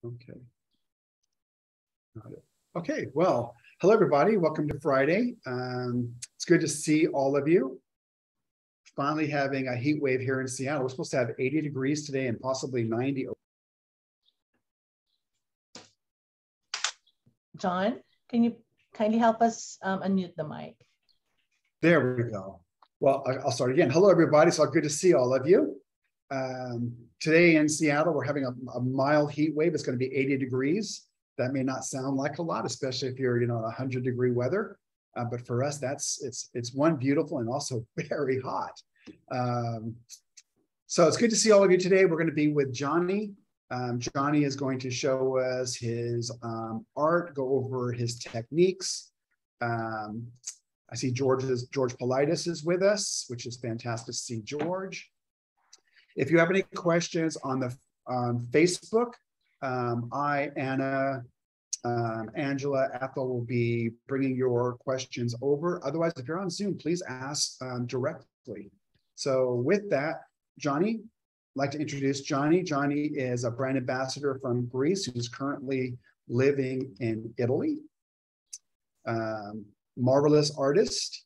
Okay. Got it. Okay, well, hello everybody. Welcome to Friday. It's good to see all of you. Finally having a heat wave here in Seattle. We're supposed to have 80 degrees today and possibly 90. John, can you kindly help us unmute the mic? There we go. Well, I'll start again. Hello everybody. So good to see all of you. Today in Seattle, we're having a mild heat wave. It's going to be 80 degrees. That may not sound like a lot, especially if you're, 100-degree weather. But for us, it's one, beautiful and also very hot. So it's good to see all of you today. We're going to be with Johnny. Johnny is going to show us his art, go over his techniques. I see George Politis is with us, which is fantastic to see George. If you have any questions on Facebook, I, Anna, Angela, Ethel will be bringing your questions over. Otherwise, if you're on Zoom, please ask directly. So with that, Johnny, I'd like to introduce Johnny. Johnny is a brand ambassador from Greece who's currently living in Italy. Marvelous artist.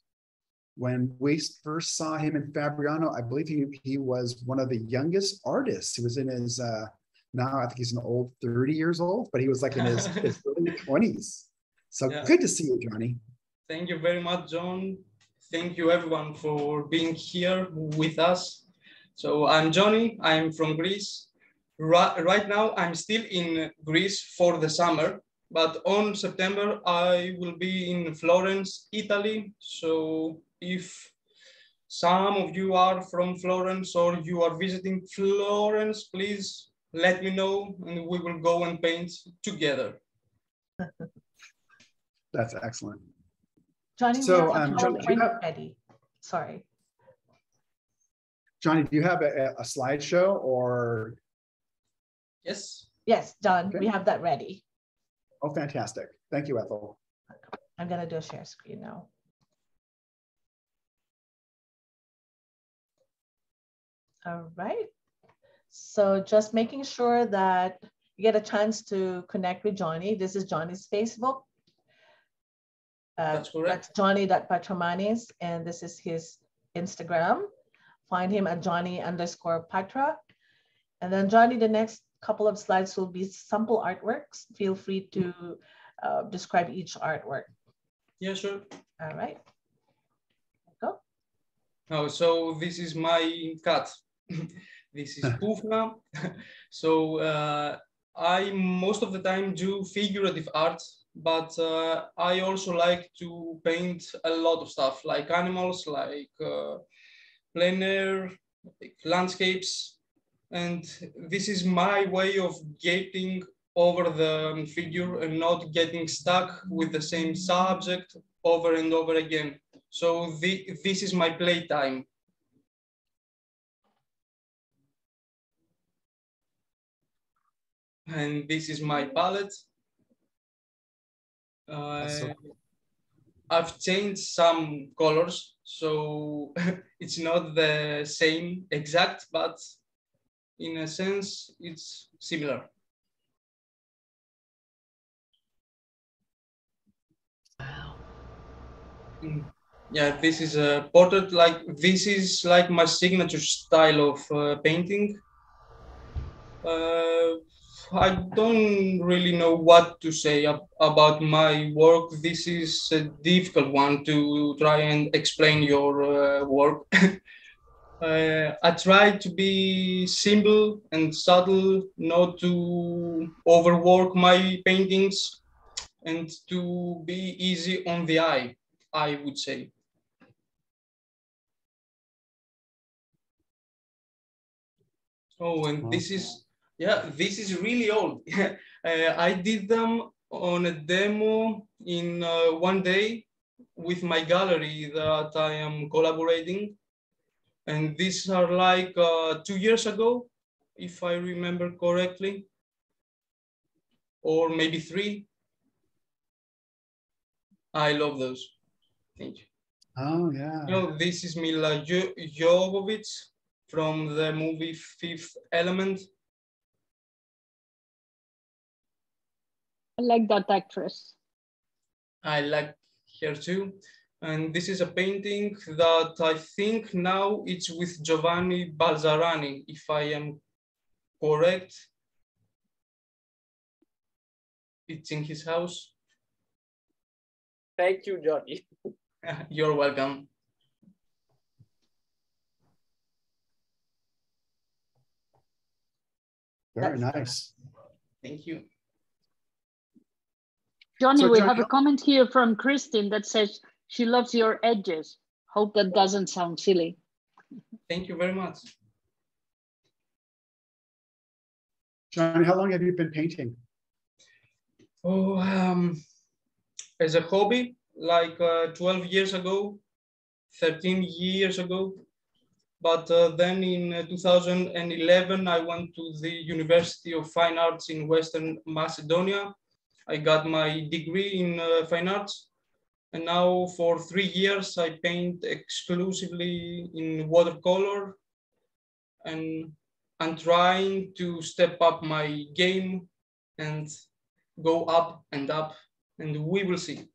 When we first saw him in Fabriano, I believe he was one of the youngest artists. He was in his now I think he's an old 30 years old, but he was like in his early 20s. So yeah. Good to see you, Johnny. Thank you very much, John. Thank you everyone for being here with us. So I'm Johnny, I'm from Greece. Right now, I'm still in Greece for the summer, but on September, I will be in Florence, Italy. So if some of you are from Florence or you are visiting Florence, please let me know and we will go and paint together. That's excellent. Johnny, so, ready. Sorry. Johnny, do you have a slideshow or? Yes. Yes, John, okay. We have that ready. Oh, fantastic. Thank you, Ethel. I'm going to do a share screen now. All right. So just making sure that you get a chance to connect with Johnny. This is Johnny's Facebook. That's correct. That's Johnny.Patramanis, and this is his Instagram. Find him at Johnny_Patra. And then Johnny, the next couple of slides will be sample artworks. Feel free to describe each artwork. Yeah, sure. All right. Go. Oh, so this is my cat. This is Pufna. So I most of the time do figurative art, but I also like to paint a lot of stuff like animals, like plein air, like landscapes. And this is my way of getting over the figure and not getting stuck with the same subject over and over again. So this is my playtime. And this is my palette. I've changed some colors, so it's not the same exact, but in a sense, it's similar. Wow. Yeah, this is a portrait. This is like my signature style of painting. I don't really know what to say about my work. This is a difficult one to try and explain your work. I try to be simple and subtle, not to overwork my paintings, and to be easy on the eye, I would say. Oh, and this is, yeah, this is really old. I did them on a demo in one day with my gallery that I am collaborating. And these are like 2 years ago, if I remember correctly, or maybe 3. I love those. Thank you. Oh, yeah. This is Mila Jovovich from the movie Fifth Element. I like that actress. I like her too. And this is a painting that I think now it's with Giovanni Balzarani, if I am correct. It's in his house. Thank you, Johnny. You're welcome. Very nice. Thank you. Johnny, So, we Johnny, have a comment here from Christine that says she loves your edges. Hope that doesn't sound silly. Thank you very much. Johnny, how long have you been painting? Oh, as a hobby, like 12 years ago, 13 years ago. But then in 2011, I went to the University of Fine Arts in Western Macedonia. I got my degree in fine arts. And now for 3 years, I paint exclusively in watercolor. And I'm trying to step up my game and go up, and we will see.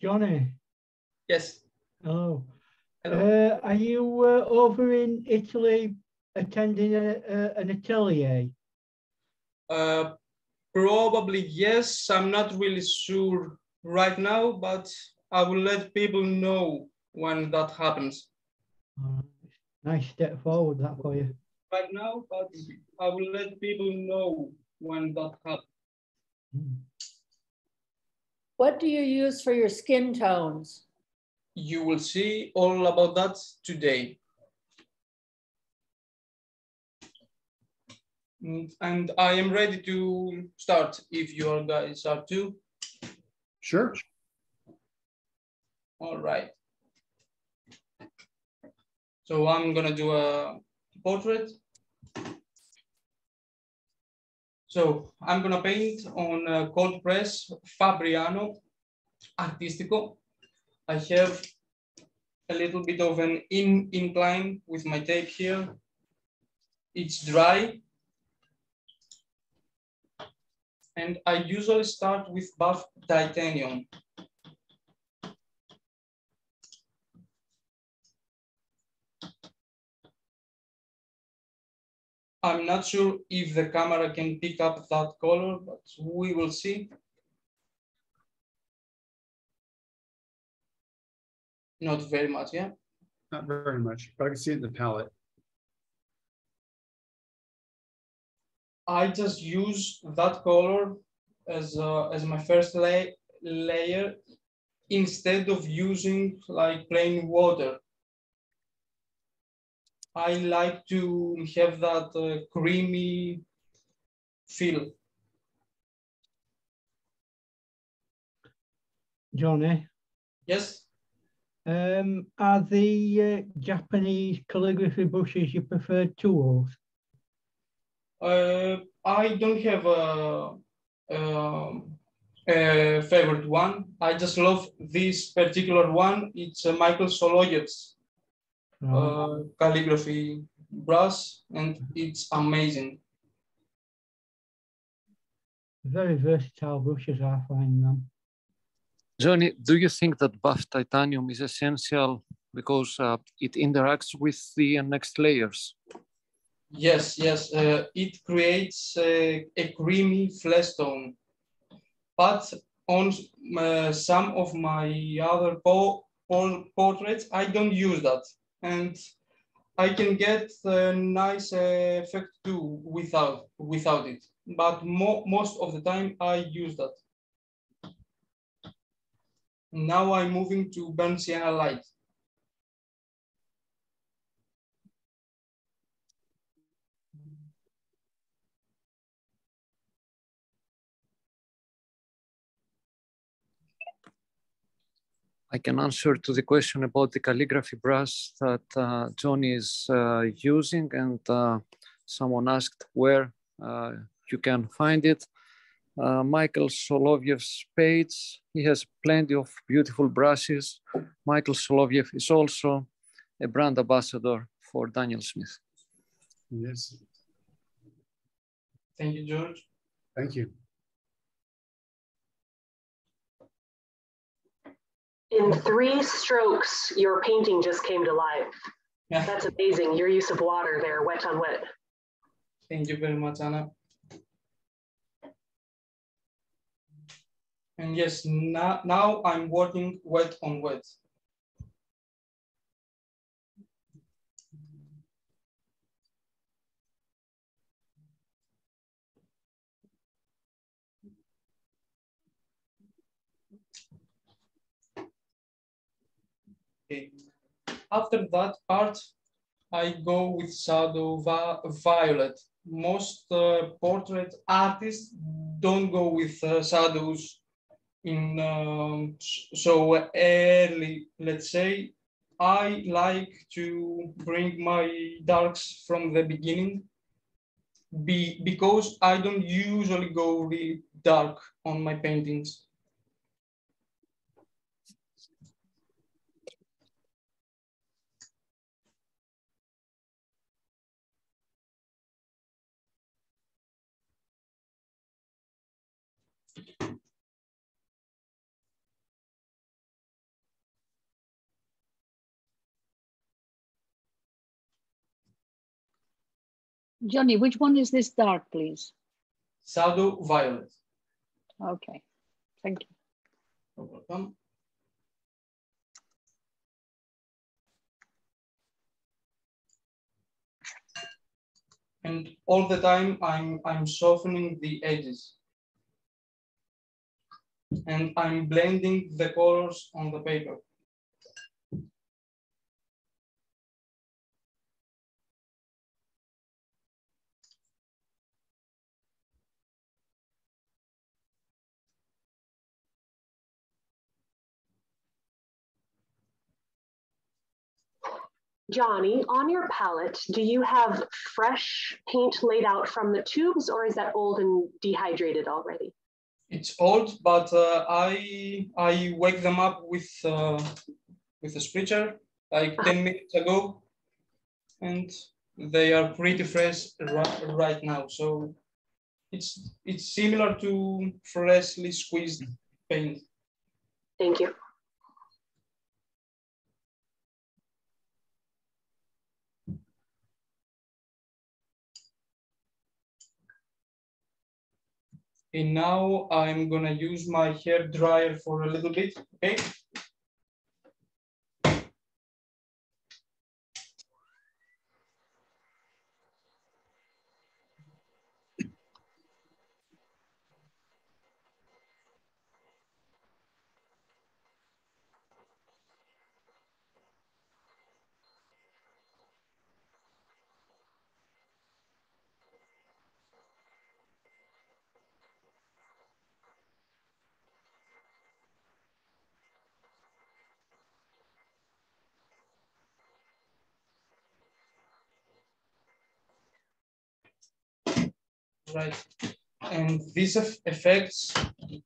Johnny. Yes. Hello. Hello. Are you over in Italy attending an atelier? Probably yes. I'm not really sure right now, but I will let people know when that happens. Nice step forward that for you. Right now, but I will let people know when that happens. What do you use for your skin tones? You will see all about that today. And I am ready to start if you guys are too. Sure. All right. So I'm gonna do a portrait. So I'm gonna paint on a cold press Fabriano Artistico. I have a little bit of an incline with my tape here. It's dry. And I usually start with buff titanium. I'm not sure if the camera can pick up that color, but we will see. Not very much, yeah? Not very much, but I can see it in the palette. I just use that color as my first layer instead of using like plain water. I like to have that creamy feel. Johnny? Yes? Are the Japanese calligraphy brushes your preferred tools? I don't have a favorite one. I just love this particular one. It's Michael Solovyev's calligraphy brush, and it's amazing. Very versatile brushes, I find them. Johnny, do you think that buff titanium is essential because it interacts with the next layers? Yes, yes. It creates a creamy flesh tone. But on some of my other portraits, I don't use that. And I can get a nice effect too without it. But most of the time, I use that. Now I'm moving to burnt sienna light. I can answer to the question about the calligraphy brush that Johnny is using, and someone asked where you can find it. Michael Solovyev's page, he has plenty of beautiful brushes. Michael Solovyev is also a brand ambassador for Daniel Smith. Yes. Thank you, George. Thank you. In 3 strokes, your painting just came to life. Yeah. That's amazing. Your use of water there, wet on wet. Thank you very much, Anna. And yes, now I'm working wet on wet. Okay. After that part, I go with shadow violet. Most portrait artists don't go with shadows in so early, let's say. I like to bring my darks from the beginning because I don't usually go really dark on my paintings. Johnny, which one is this dark, please? Shadow violet. Okay, thank you. You're welcome. And all the time I'm softening the edges. And I'm blending the colors on the paper. Johnny, on your palette, do you have fresh paint laid out from the tubes, or is that old and dehydrated already? It's old, but I wake them up with a spritzer like 10 minutes ago, and they are pretty fresh right now. So it's similar to freshly squeezed paint. Thank you. And now I'm gonna use my hair dryer for a little bit, okay? Right, and these effects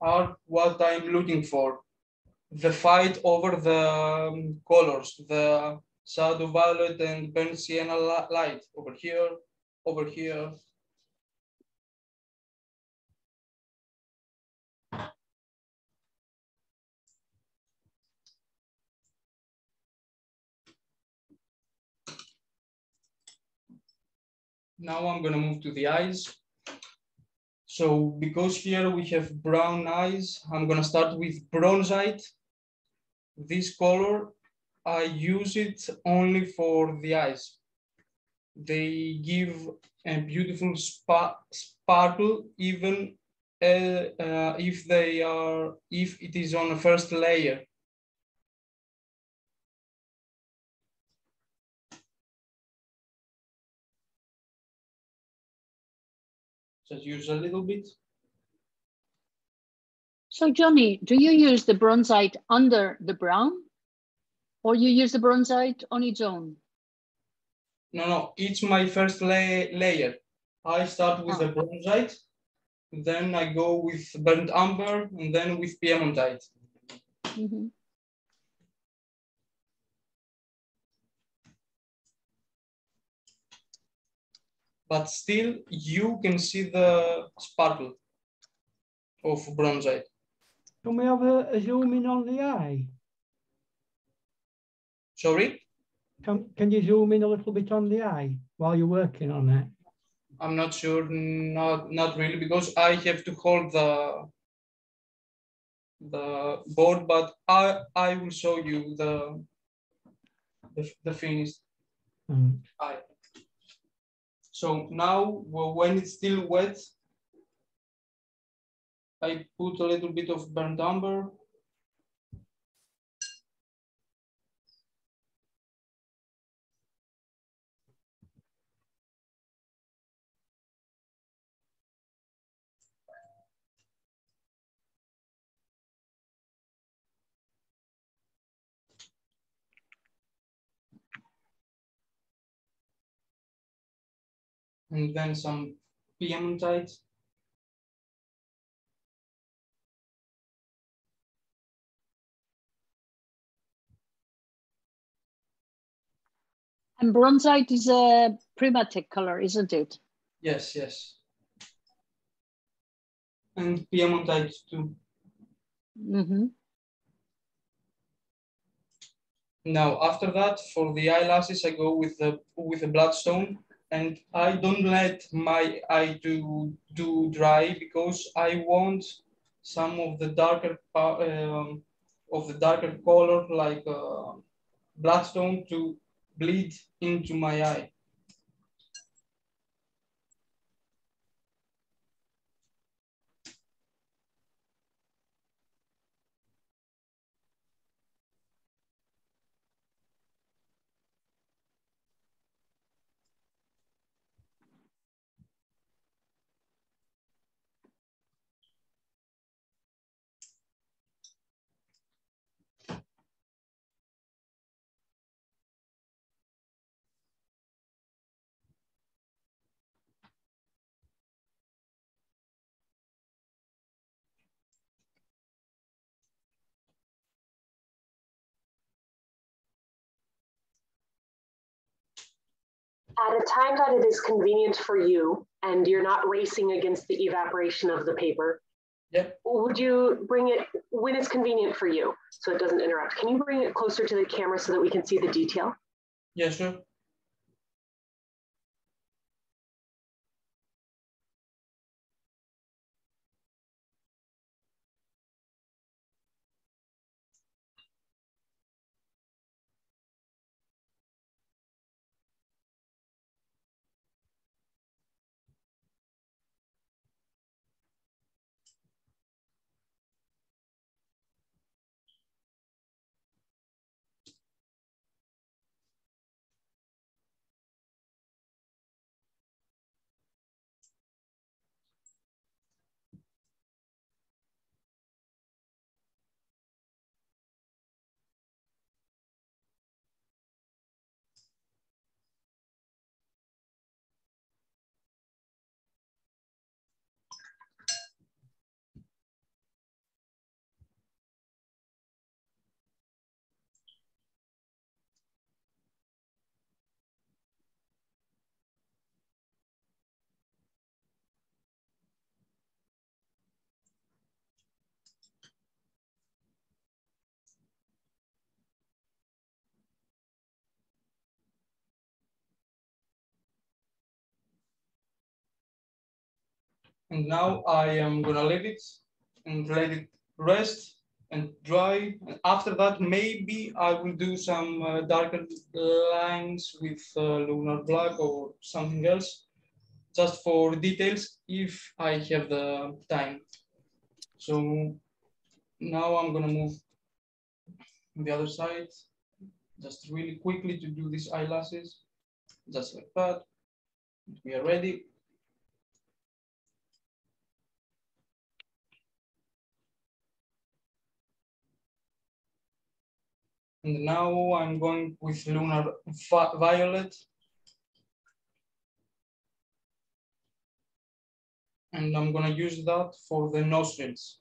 are what I'm looking for. The fight over the colors, the shadow violet and burnt sienna light over here, over here. Now I'm gonna move to the eyes. So because here we have brown eyes, I'm gonna start with bronzite. This color, I use it only for the eyes. They give a beautiful sparkle, even if it is on the first layer. Just use a little bit. So Johnny, do you use the bronzite under the brown, or you use the bronzite on its own? No, it's my first layer. I start with the bronzite, then I go with burnt umber, and then with piemontite. Mm-hmm. But still, you can see the sparkle of bronzite. Can we have a zoom in on the eye? Sorry? Can you zoom in a little bit on the eye while you're working on it? I'm not sure, not really, because I have to hold the board, but I will show you the finished eye. So now, well, when it's still wet, I put a little bit of burnt umber. And then some piemontite. And bronzite is a Primatec color, isn't it? Yes, yes. And piemontite too. Mm-hmm. Now, after that, for the eyelashes, I go with the bloodstone, and I don't let my eye to do dry because I want some of the darker color, like bloodstone, to bleed into my eye. At a time that it is convenient for you and you're not racing against the evaporation of the paper, Yep. would you bring it when it's convenient for you so it doesn't interrupt? Can you bring it closer to the camera so that we can see the detail? Yeah, sure. And now I am gonna leave it and let it rest and dry. And after that, maybe I will do some darker lines with lunar black or something else, just for details if I have the time. So now I'm gonna move on the other side, just really quickly to do these eyelashes, just like that. We are ready. And now I'm going with lunar violet. And I'm gonna use that for the nostrils.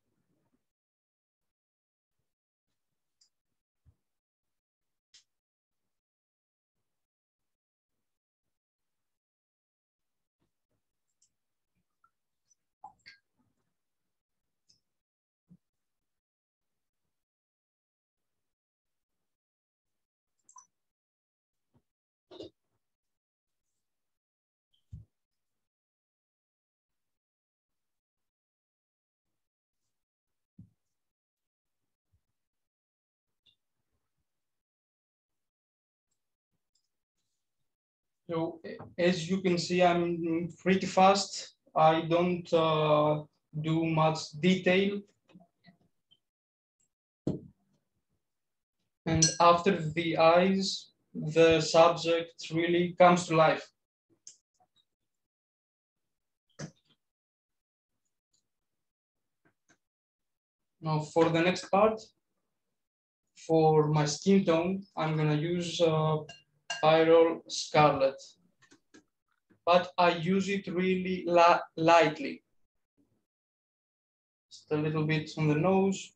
So as you can see, I'm pretty fast. I don't do much detail. And after the eyes, the subject really comes to life. Now for the next part, for my skin tone, I'm gonna use Pyrrole Scarlet. But I use it really lightly. Just a little bit on the nose.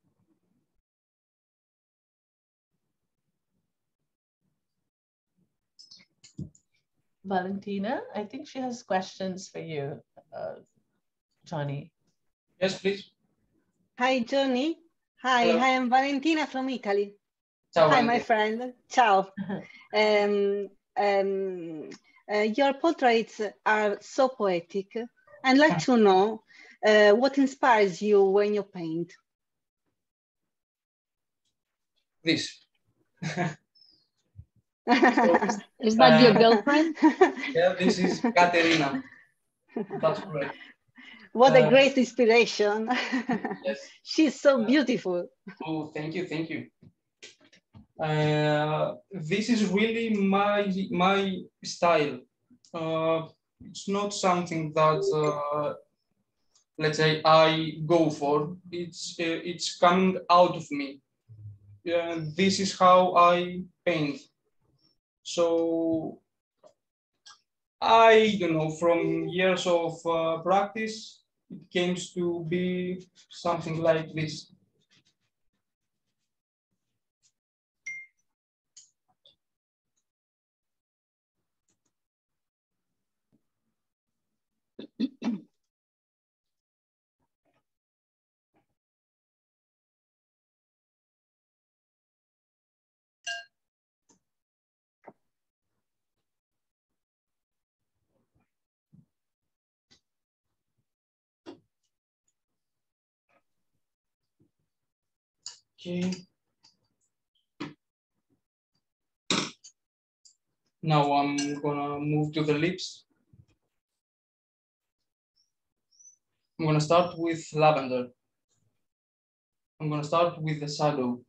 Valentina, I think she has questions for you, Johnny. Yes, please. Hi, Johnny. Hi, Hello. I am Valentina from Italy. Ciao, Hi, Valentina. my friend. Ciao. Your portraits are so poetic. I'd like to know what inspires you when you paint. This. Is that your girlfriend? Yeah, this is Katerina. That's correct. What a great inspiration. Yes. She's so beautiful. Oh, thank you, thank you. This is really my style. It's not something that let's say I go for. It's coming out of me. This is how I paint. So I don't know, from years of practice, it came to be something like this. Okay. Now I'm gonna move to the lips. I'm gonna start with lavender. I'm gonna start with the shadow.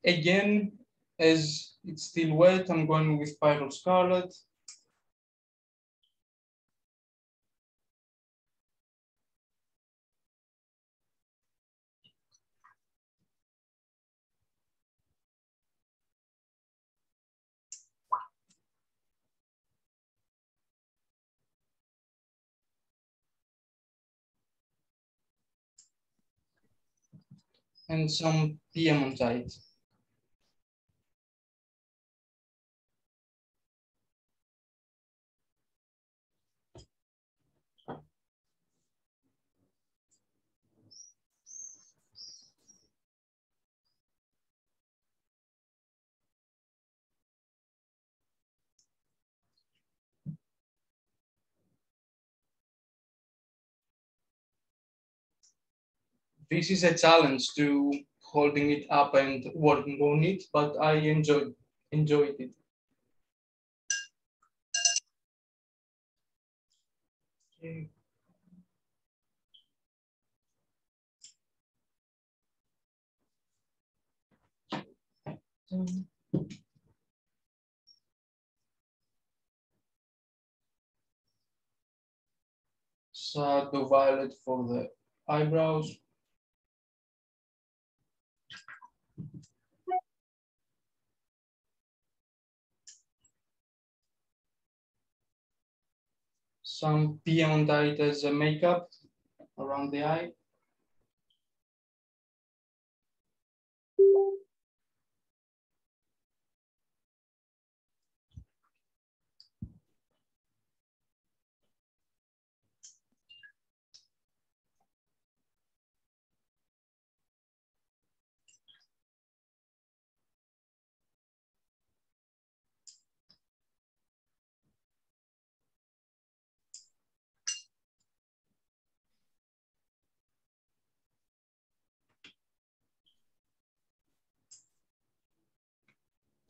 Again, as it's still wet, I'm going with Pyrrole Scarlet. And some Piemontite. This is a challenge to holding it up and working on it, but I enjoyed it. Okay. Shadow violet for the eyebrows. Some Piemontite as a makeup around the eye.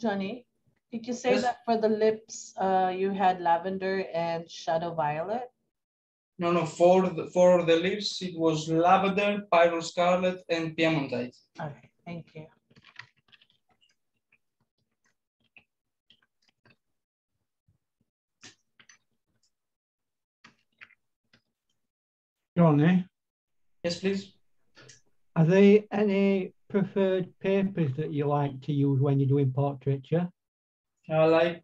Johnny, did you say Yes. that for the lips you had lavender and shadow violet? No, for the lips, it was lavender, pyro scarlet, and piemontite. Okay, thank you. Johnny, Yes, please. are there any preferred papers that you like to use when you're doing portraiture? I like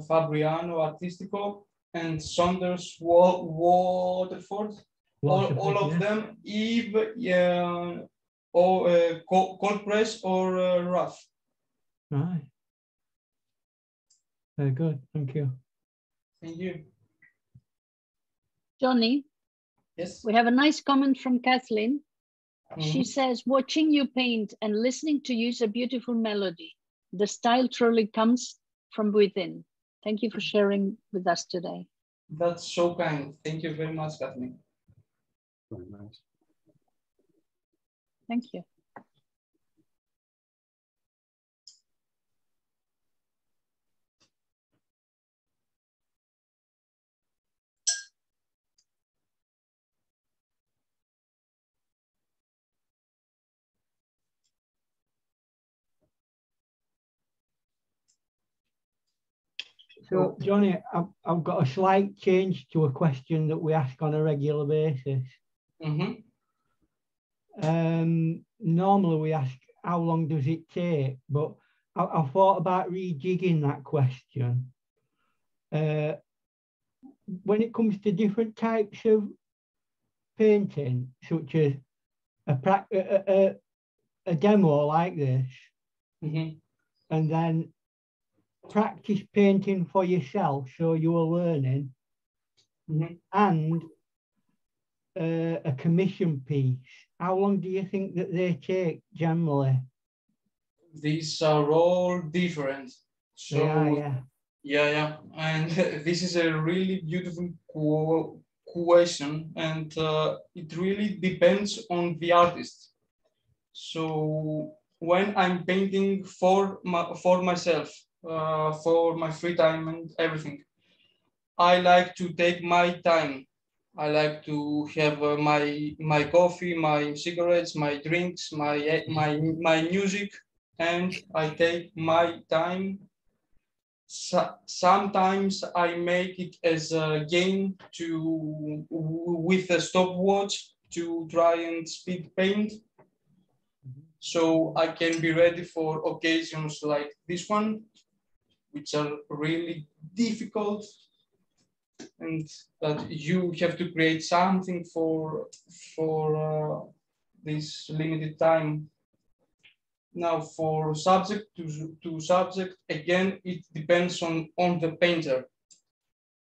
Fabriano Artistico and Saunders Waterford. All of Yes. them, Eve, or cold press or rough. Right. Very good. Thank you. Thank you. Johnny, Yes. we have a nice comment from Kathleen. She Mhm. says, watching you paint and listening to you is a beautiful melody. The style truly comes from within. Thank you for sharing with us today. That's so kind. Thank you very much, Kathleen. Very nice. Thank you. So, Johnny, I've got a slight change to a question that we ask on a regular basis. Mm-hmm. Normally we ask, how long does it take? But I thought about rejigging that question. When it comes to different types of painting, such as a demo like this, Mm-hmm. and then practice painting for yourself, so you are learning, Mm-hmm. and a commission piece. How long do you think that they take generally? These are all different. So yeah, and this is a really beautiful question, and it really depends on the artist. So when I'm painting for myself, for my free time and everything, I like to take my time. I like to have my coffee, my cigarettes, my drinks, my music, and I take my time. Sometimes I make it as a game with a stopwatch to try and speed paint, so I can be ready for occasions like this one, which are really difficult, and that you have to create something for this limited time. Now, for subject to subject, again, it depends on the painter.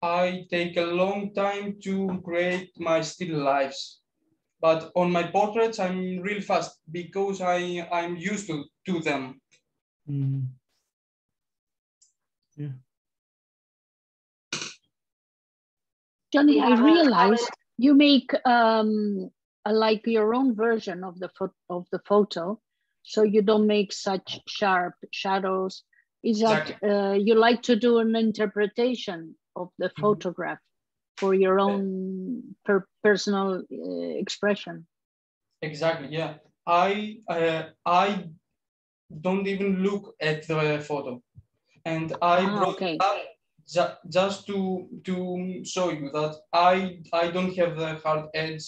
I take a long time to create my still lifes, but on my portraits, I'm really fast because I'm used to them. Mm. Yeah. Johnny, I have a realized comment. you make like your own version of the photo, so you don't make such sharp shadows. Is that Exactly. you like to do an interpretation of the Mhm. photograph for your own personal expression? Exactly. Yeah. I don't even look at the photo, and I brought Okay. it up just to show you that I don't have the hard edge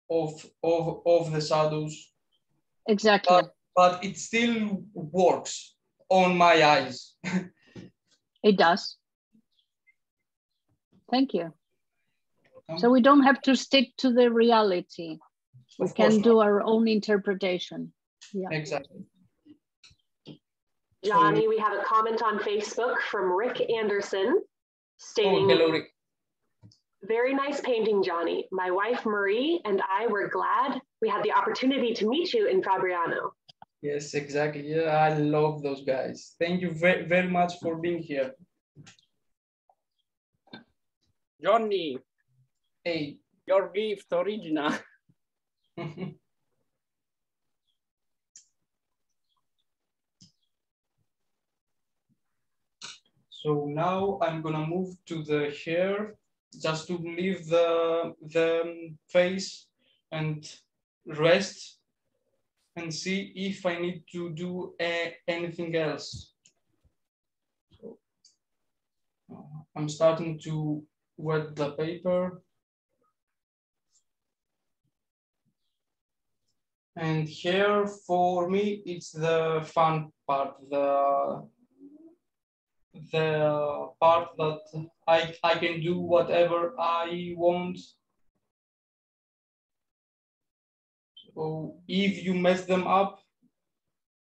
of the shadows, Exactly. but it still works on my eyes. It does. Thank you. So we don't have to stick to the reality. We Of course can do not. our own interpretation. Yeah. Exactly. Johnny, we have a comment on Facebook from Rick Anderson stating, hello, Rick. very nice painting, Johnny. My wife Marie and I were glad we had the opportunity to meet you in Fabriano. Yes, exactly. Yeah, I love those guys. Thank you very, very much for being here. Johnny, hey, your gift original. So now I'm gonna move to the hair just to leave the face and rest and see if I need to do anything else. So, I'm starting to wet the paper. And here for me, it's the fun part, the part that I can do whatever I want. So if you mess them up,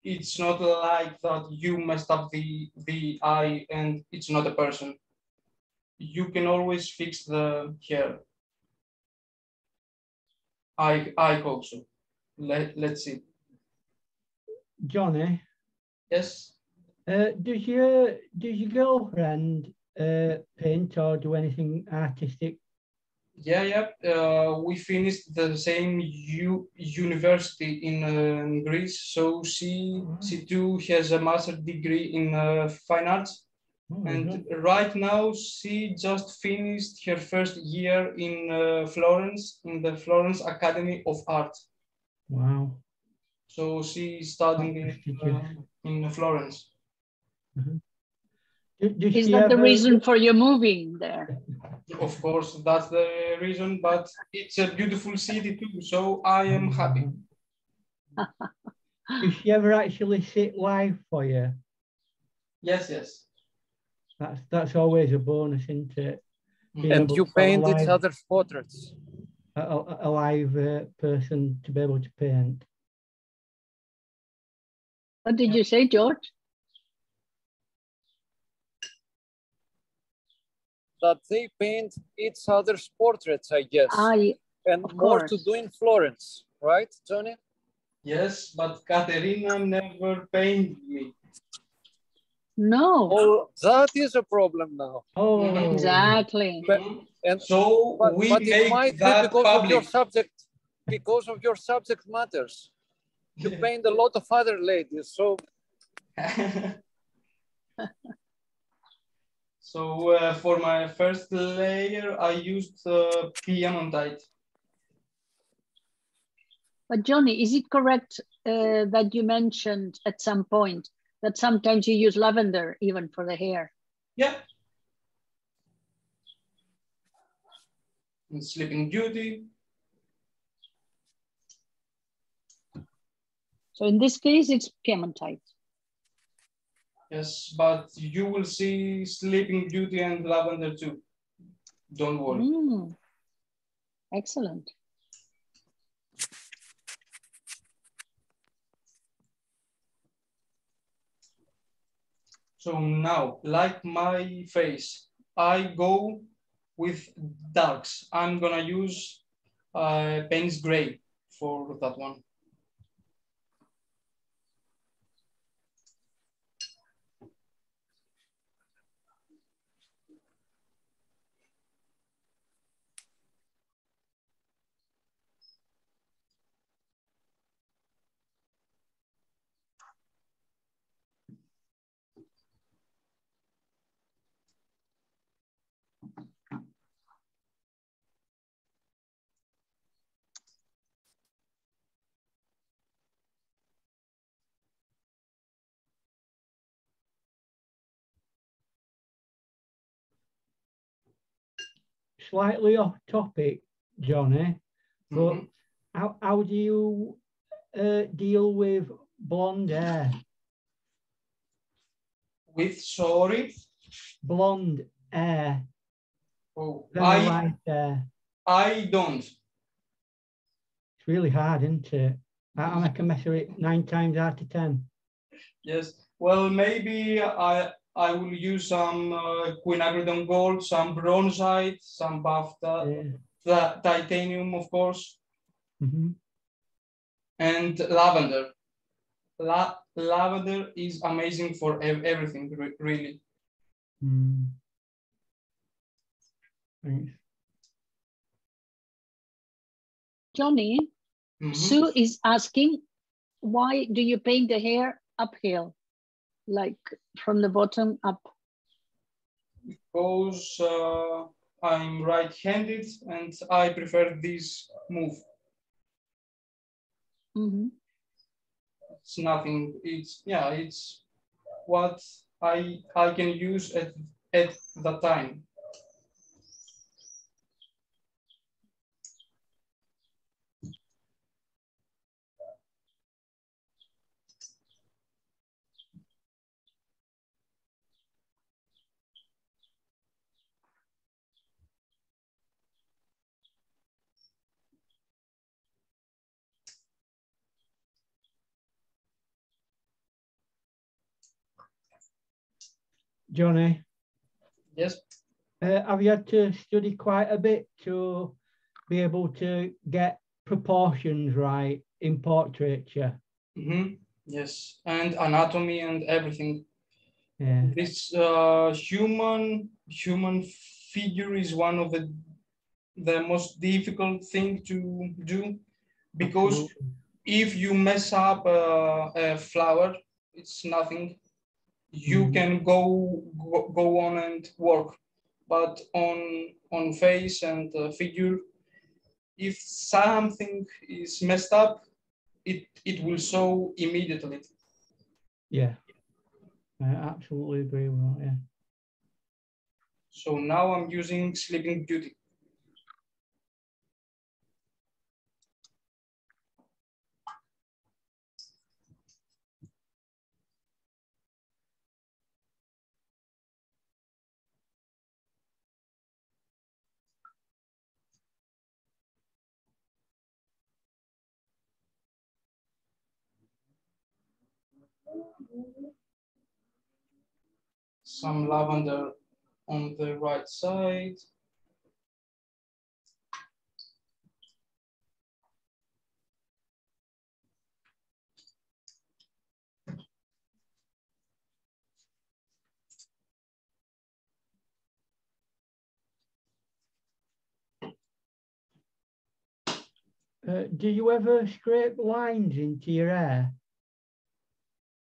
it's not like that you messed up the eye and it's not a person. You can always fix the hair. I hope so. Let's see. Johnny? Yes? Does your girlfriend paint or do anything artistic? Yeah. We finished the same university in Greece, so she too has a master's degree in fine arts. And right now she just finished her first year in Florence, in the Florence Academy of Art. Wow. So she's studying in Florence. Mm-hmm. Is that the reason for you moving there? Of course, that's the reason, but it's a beautiful city too, so I am happy. Does she ever actually sit live for you? Yes. That's always a bonus, isn't it? And you paint each other's portraits. A live person to be able to paint. What did you say, George? That they paint each other's portraits, I guess. And more to do in Florence, right, Johnny? Yes, but Katerina never painted me. No. Oh, that is a problem now. Oh, exactly. But it might be because of your subject, because of your subject matters. You paint a lot of other ladies, so. So for my first layer, I used Piemontite. But Johnny, is it correct that you mentioned at some point that sometimes you use lavender even for the hair? Yeah. In Sleeping Beauty. So in this case, it's Piemontite. Yes, but you will see Sleeping Beauty and lavender too. Don't worry. Excellent. So now, like my face, I go with darks. I'm gonna use Payne's Gray for that one. Slightly off topic, Johnny, but how do you deal with blonde hair? With, sorry? Blonde hair. Oh, I don't. It's really hard, isn't it? I can measure it 9 times out of 10. Yes, well, maybe I will use some quinacridone gold, some bronzite, some BAFTA, the titanium, of course, and lavender. Lavender is amazing for everything, really. Thanks. Johnny, Sue is asking, why do you paint the hair uphill, like from the bottom up? because I'm right-handed and I prefer this move. Mm-hmm. It's nothing. It's what I can use at the time. Johnny, Yes. have you had to study quite a bit to be able to get proportions right in portraiture? Mm-hmm. Yes, and anatomy and everything. Yeah. This human figure is one of the most difficult thing to do, because Absolutely. if you mess up a flower, it's nothing. You can go on and work, but on face and figure, if something is messed up, it will show immediately. Yeah, I absolutely agree with that. Yeah. So now I'm using Sleeping Beauty. Some lavender on the right side. Do you ever scrape lines into your hair?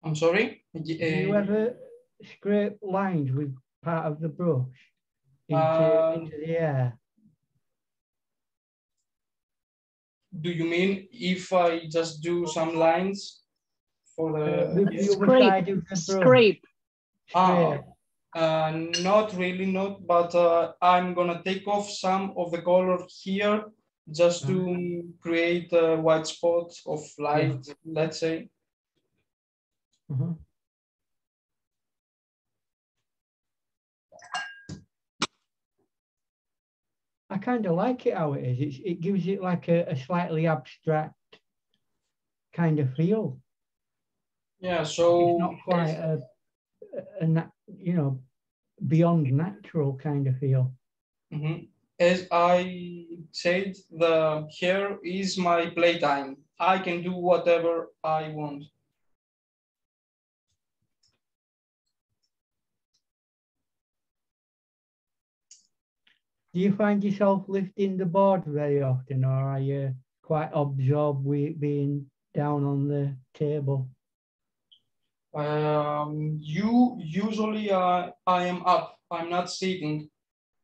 I'm sorry? Do you ever scrape lines with part of the brush into the hair? Do you mean if I just do some lines for the... With the other side of the brush? Scrape. Not really, not, but I'm gonna take off some of the color here just to create a white spot of light, let's say. I kind of like it how it is. It gives it like a slightly abstract kind of feel. Yeah, so it's not quite a beyond natural kind of feel. Mm-hmm. As I said, the hair is my playtime. I can do whatever I want. Do you find yourself lifting the board very often, or are you quite absorbed with being down on the table? Usually I am up. I'm not sitting,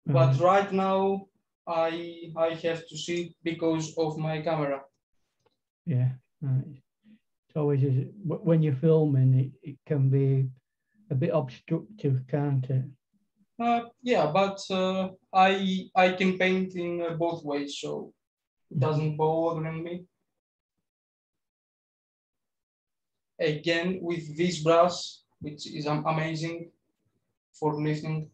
but right now I have to sit because of my camera. Yeah, it's always when you're filming, it can be a bit obstructive, can't it? Yeah, but I can paint in both ways, so it doesn't bother me. Again, with this brush, which is amazing for lifting.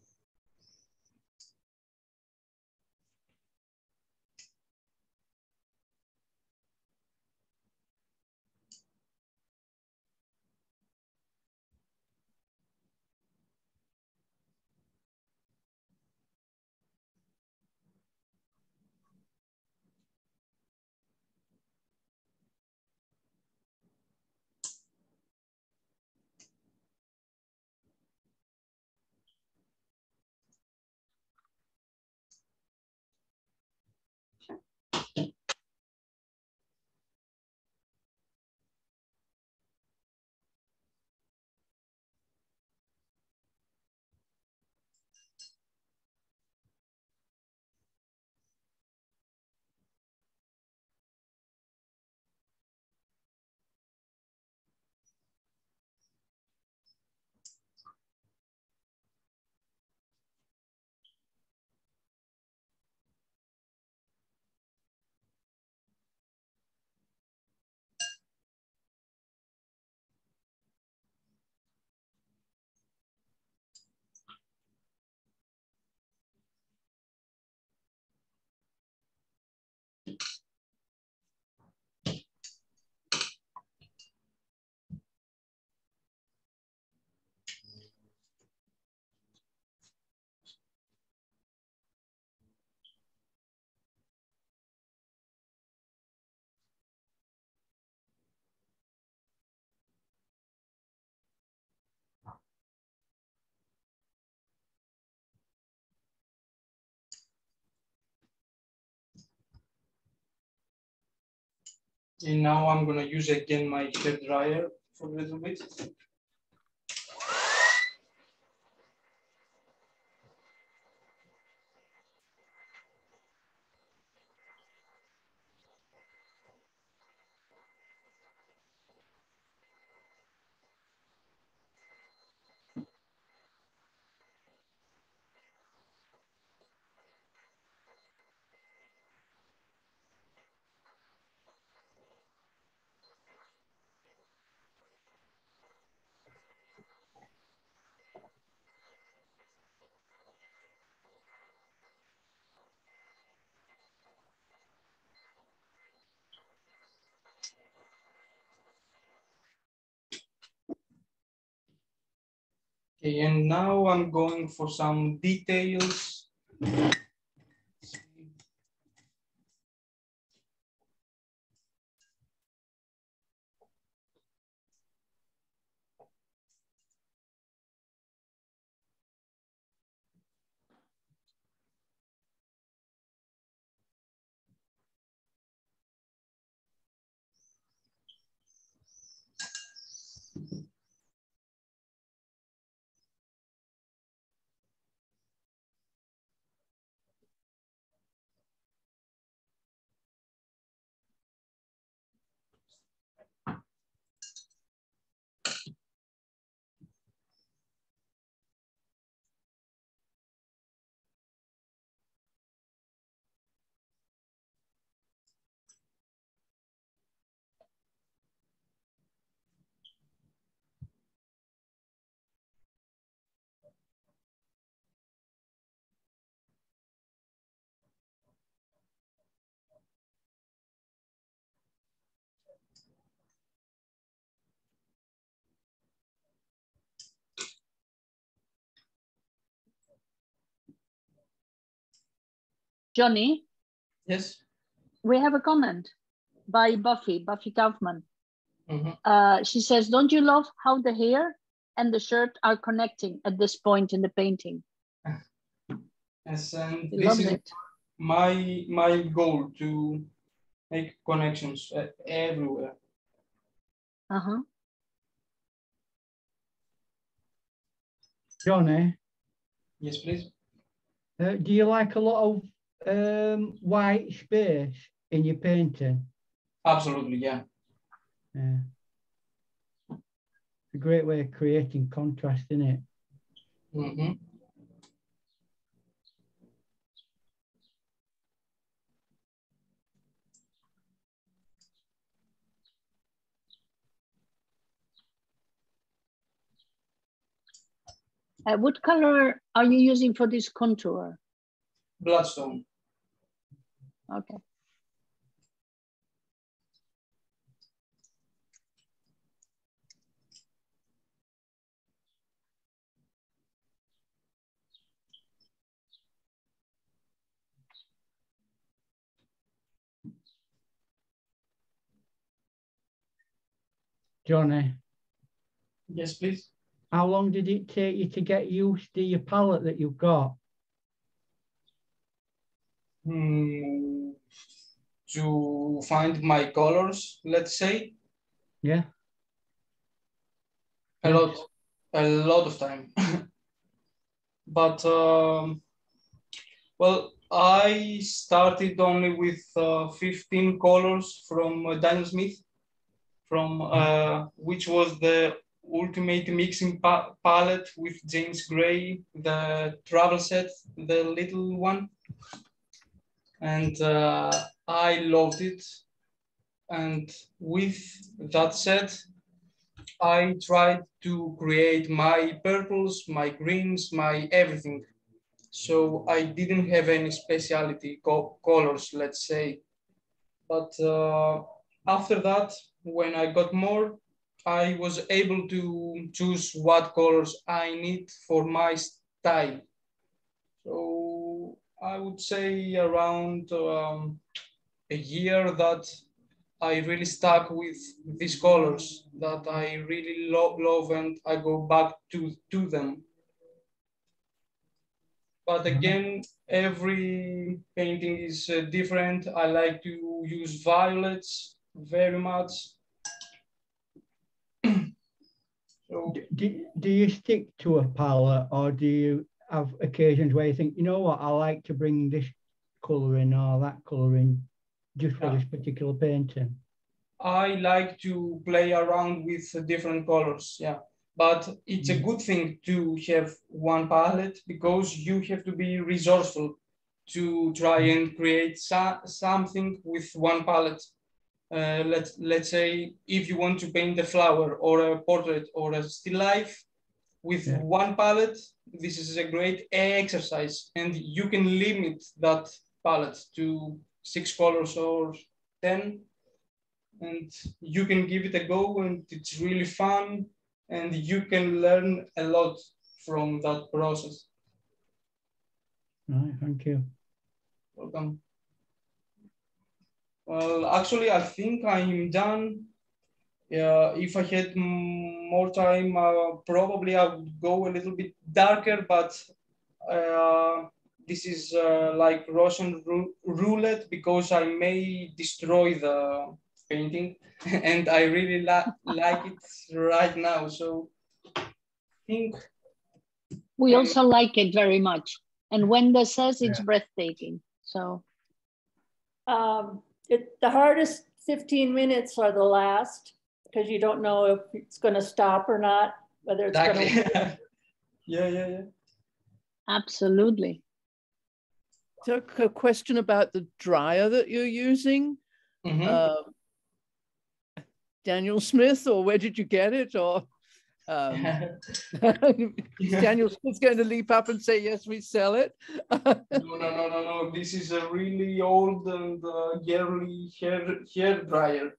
And now I'm gonna use again my hair dryer for a little bit. Okay, and now I'm going for some details. Johnny, Yes. we have a comment by Buffy Kaufman. She says, don't you love how the hair and the shirt are connecting at this point in the painting? Yes, and He this loves is it. my goal, to make connections everywhere. Uh-huh. Johnny, Yes, please. do you like a lot of white space in your painting? Absolutely, yeah. Yeah. It's a great way of creating contrast, isn't it? Mm-hmm. What color are you using for this contour? Bloodstone. Okay. Johnny? Yes, please. How long did it take you to get used to your palette that you've got? To find my colors, let's say. Yeah. A lot of time. But well, I started only with 15 colors from Daniel Smith, from which was the ultimate mixing palette with James Gray, the travel set, the little one. And I loved it. And with that set, I tried to create my purples, my greens, my everything. So I didn't have any specialty colors, let's say. But after that, when I got more, I was able to choose what colors I need for my style. So I would say around a year that I really stuck with these colors that I really love, and I go back to them. But again, every painting is different. I like to use violets, very much. So, do you stick to a palette, or do you have occasions where you think, you know what, I like to bring this colour in or that colour in just for this particular painting? I like to play around with different colors, yeah. But it's a good thing to have one palette because you have to be resourceful to try and create something with one palette. Let's say if you want to paint a flower or a portrait or a still life with one palette, this is a great exercise, and you can limit that palette to 6 colors or 10, and you can give it a go, and it's really fun, and you can learn a lot from that process. Right, thank you. Welcome. Well, actually, I think I'm done. If I had more time, probably I would go a little bit darker, but this is like Russian roulette because I may destroy the painting and I really like it right now. So I think we also like it very much. And Wenda says it's breathtaking. So the hardest 15 minutes are the last, because you don't know if it's going to stop or not, whether it's going to. Yeah. Absolutely. So a question about the dryer that you're using. Daniel Smith, or where did you get it? Or Daniel Smith's going to leap up and say, yes, we sell it. No. This is a really old and girly hair dryer.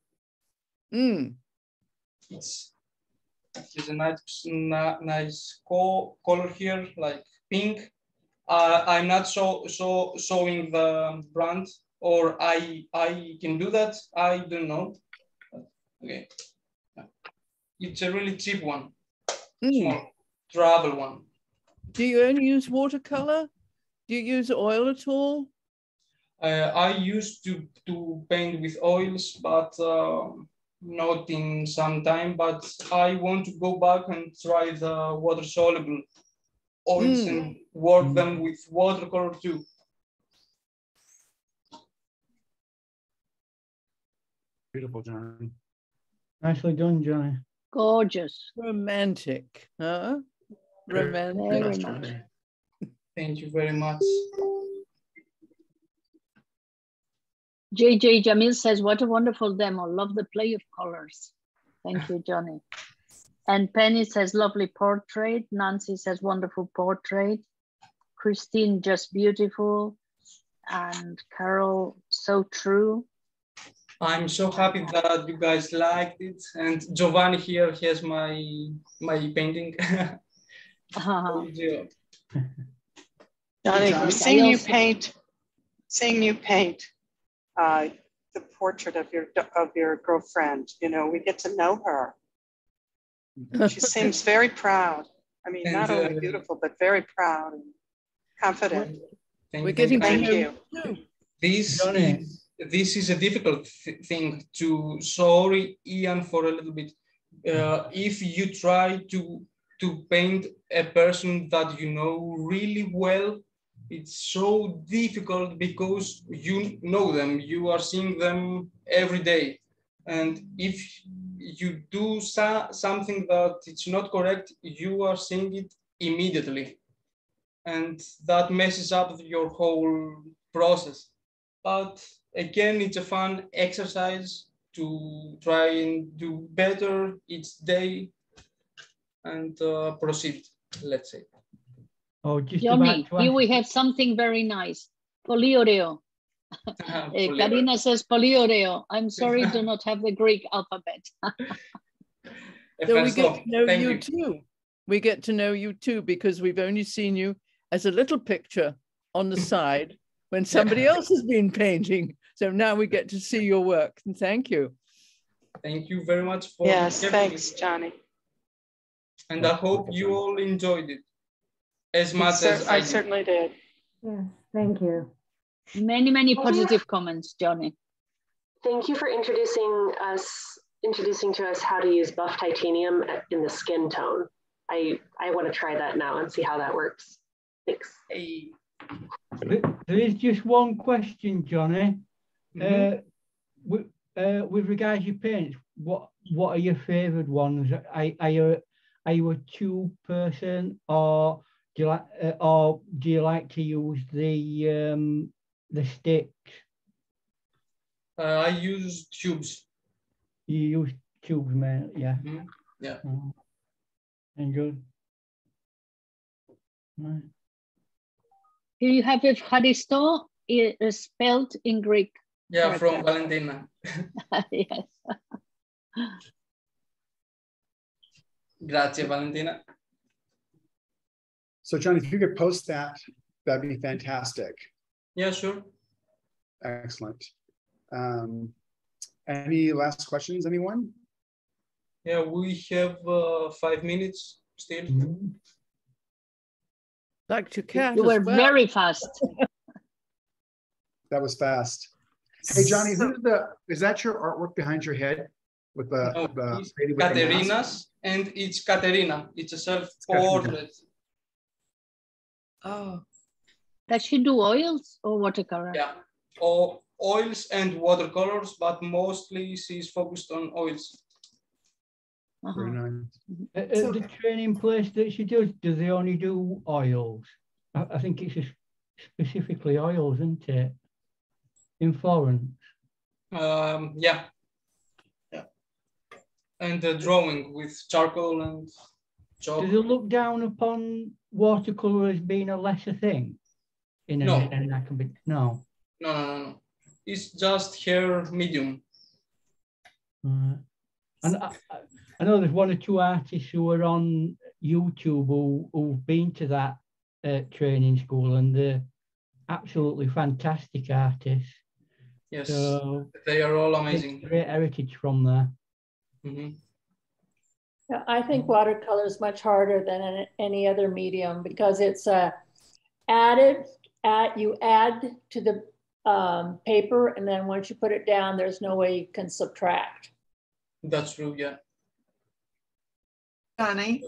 It's a nice color here, like pink. I'm not showing the brand, or I can do that. I don't know. Okay, it's a really cheap one, small travel one. Do you only use watercolor? Do you use oil at all? I used to paint with oils, but not in some time. But I want to go back and try the water soluble oils and work them with watercolor too. Beautiful, Johnny. Nicely done, Johnny. Gorgeous. Romantic, huh? Romantic. Very much. Thank you very much. JJ Jamil says, what a wonderful demo. Love the play of colors. Thank you, Johnny. And Penny says, lovely portrait. Nancy says, wonderful portrait. Christine, just beautiful. And Carol, so true. I'm so happy that you guys liked it. And Giovanni here has my painting. Johnny, seeing you paint the portrait of your girlfriend, you know, we get to know her. She seems very proud. I mean, not only beautiful, but very proud and confident. Thank you. This is a difficult thing to, sorry, Ian, for a little bit. If you try to paint a person that you know really well, it's so difficult because you know them, you are seeing them every day. And if you do something that it's not correct, you are seeing it immediately. And that messes up your whole process. But again, it's a fun exercise to try and do better each day and proceed, let's say. Oh, just Johnny, here we have something very nice. Polioreo. Karina says polioreo. I'm sorry, do not have the Greek alphabet. So we get to know you too. We get to know you too, because we've only seen you as a little picture on the side when somebody else has been painting. So now we get to see your work. And thank you. Thank you very much for thanks, Johnny. And I hope you all enjoyed it as much as I certainly did. Yes, thank you. Many positive comments, Johnny. Thank you for introducing to us how to use buff titanium in the skin tone. I want to try that now and see how that works. Thanks. Hey. There is just one question, Johnny. With regards to your paints, what are your favoured ones? Are you a tube person, or do you like to use the sticks? I use tubes. You use tubes, man. Yeah. Yeah. And good. Right. Do you have Evcharisto spelled in Greek? Yeah, from Valentina. Yes. Grazie, Valentina. So, John, if you could post that, that'd be fantastic. Yeah, sure. Excellent. Any last questions, anyone? Yeah, we have 5 minutes still. Dr. Cat, you were very fast. That was fast. Hey, Johnny, is that your artwork behind your head with the, Katerina's, and it's Katerina. It's a self-portrait. Oh. Does she do oils or watercolor? Yeah, or oils and watercolors, but mostly she's focused on oils. Very nice. The training place that she does they only do oils? I think it's just specifically oils, isn't it? In Florence. Yeah. And drawing with charcoal and chalk. Does it look down upon watercolor as being a lesser thing? No. No. No. It's just her medium. And I know there's 1 or 2 artists who are on YouTube who've been to that training school, and they're absolutely fantastic artists. Yes, so they are all amazing. Great heritage from there. Yeah, I think watercolor is much harder than any other medium because it's you add to the paper, and then once you put it down, there's no way you can subtract. That's true, yeah. Johnny,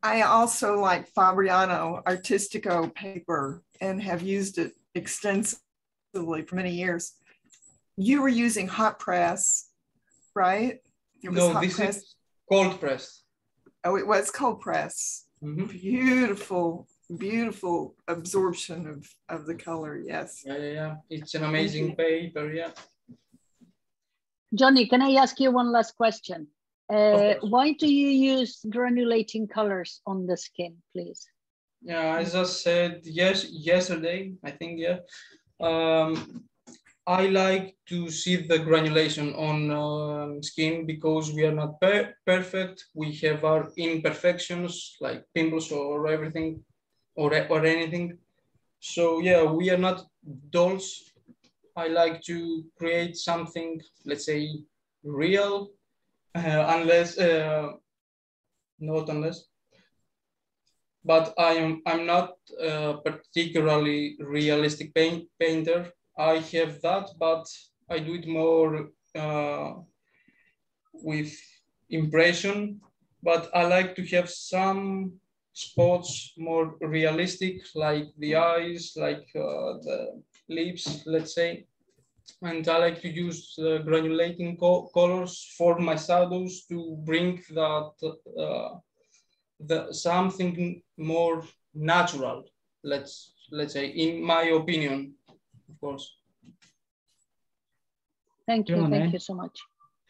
I also like Fabriano Artistico paper and have used it extensively for many years. You were using hot press, right? No, this is cold press. Oh, it was cold press. Beautiful, beautiful absorption of the color, yes. Yeah. It's an amazing paper, yeah. Johnny, can I ask you one last question? Why do you use granulating colors on the skin, please? Yeah, as I said yesterday, I think, yeah. I like to see the granulation on skin because we are not perfect. We have our imperfections like pimples or everything or anything. So yeah, we are not dolls. I like to create something, let's say, real, but I'm not a particularly realistic painter. I have that, but I do it more with impression. But I like to have some spots more realistic, like the eyes, like the lips, let's say. And I like to use granulating colors for my shadows to bring that something more natural. Let's say, in my opinion, of course. Thank you. Johnny? Thank you so much.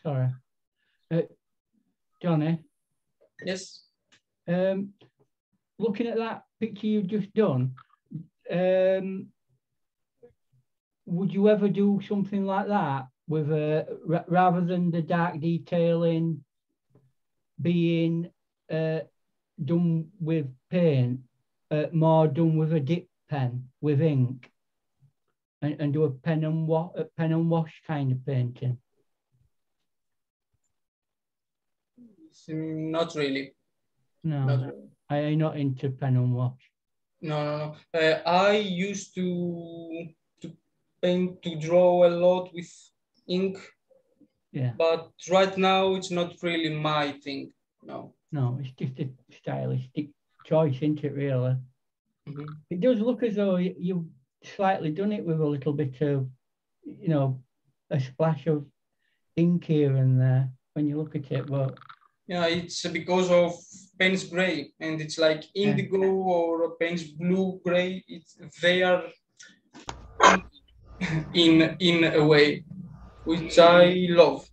Sorry, Johnny. Yes. Looking at that picture you've just done, would you ever do something like that with rather than the dark detailing being done with paint, more done with a dip pen with ink, and do a pen and wash kind of painting? Not really. No, not really. I'm not into pen and wash. No. I used to paint to draw a lot with ink. Yeah. But right now it's not really my thing. No. No, it's just a stylistic choice, isn't it, really? Mm-hmm. It does look as though you've slightly done it with a little bit of, you know, a splash of ink here and there when you look at it, but yeah, it's because of Payne's gray, and it's like indigo or Payne's blue gray. They are in a way, which I love.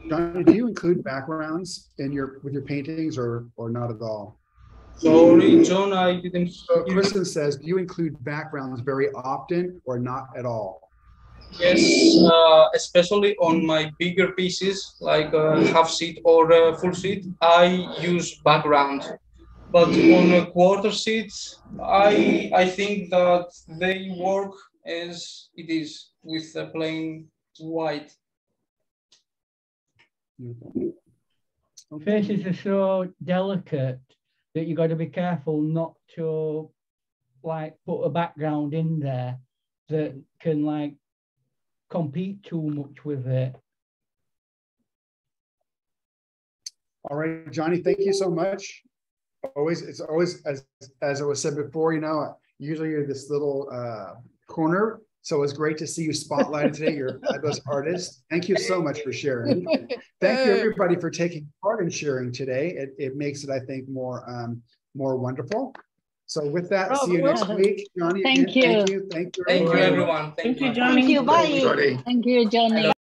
Johnny, do you include backgrounds in with your paintings or not at all? Sorry, John, I didn't. So Kristen says, do you include backgrounds very often or not at all? Yes, especially on my bigger pieces, like half sheet or full sheet, I use background. But on a quarter sheet, I think that they work as it is with a plain white. Faces are so delicate that you got to be careful not to like put a background in there that can like compete too much with it. All right, Johnny, thank you so much. It's always as it was said before, you know, usually you're this little corner. So it's great to see you spotlighted today. You're a fabulous artist. Thank you so much for sharing. Thank you everybody for taking part in sharing today. It makes it, I think, more wonderful. So with that, see you next week, Johnny. Thank you. Thank you. Thank you, everyone. Thank you, Johnny. Thank you. Bye. Thank you, Johnny.